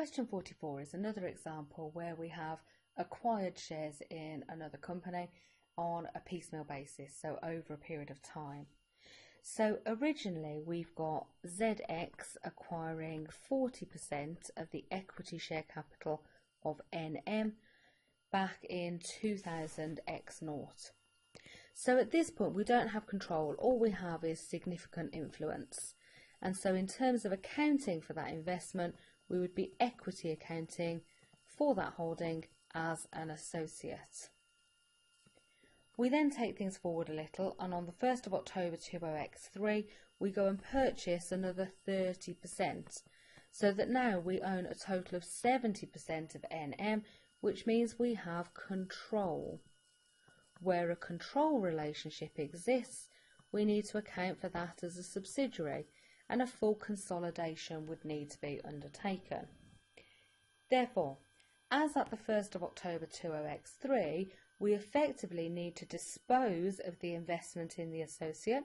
Question 44 is another example where we have acquired shares in another company on a piecemeal basis, so over a period of time. So originally we've got ZX acquiring 40% of the equity share capital of NM back in 2000 X naught. So at this point we don't have control, all we have is significant influence. And so in terms of accounting for that investment, we would be equity accounting for that holding as an associate. We then take things forward a little, and on the 1st of October 20X3 we go and purchase another 30%, so that now we own a total of 70% of NM, which means we have control. Where a control relationship exists, we need to account for that as a subsidiary, and a full consolidation would need to be undertaken. Therefore, as at the 1st of October 20X3, we effectively need to dispose of the investment in the associate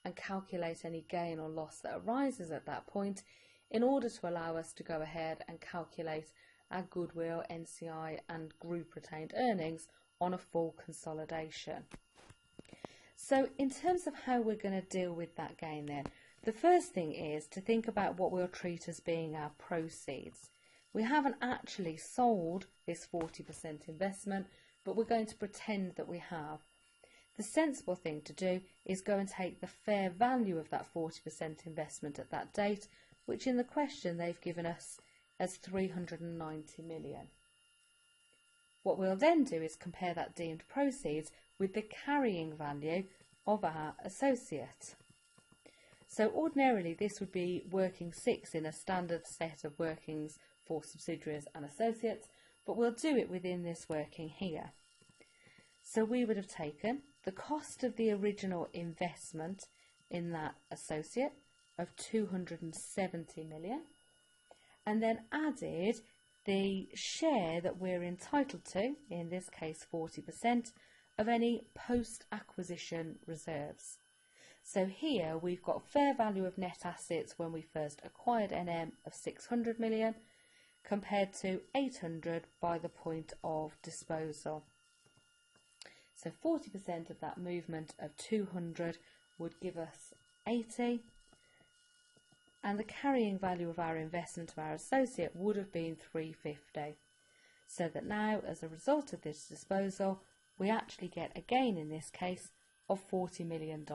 and calculate any gain or loss that arises at that point in order to allow us to go ahead and calculate our goodwill, NCI and group retained earnings on a full consolidation. So in terms of how we're going to deal with that gain then, the first thing is to think about what we'll treat as being our proceeds. We haven't actually sold this 40% investment, but we're going to pretend that we have. The sensible thing to do is go and take the fair value of that 40% investment at that date, which in the question they've given us as 390 million. What we'll then do is compare that deemed proceeds with the carrying value of our associate. So ordinarily this would be working 6 in a standard set of workings for subsidiaries and associates, but we'll do it within this working here. So we would have taken the cost of the original investment in that associate of 270 million and then added the share that we're entitled to, in this case 40%, of any post-acquisition reserves. So here we've got fair value of net assets when we first acquired NM of 600 million compared to 800 by the point of disposal. So 40% of that movement of 200 would give us 80, and the carrying value of our investment of our associate would have been 350. So that now, as a result of this disposal, we actually get a gain in this case of $40 million.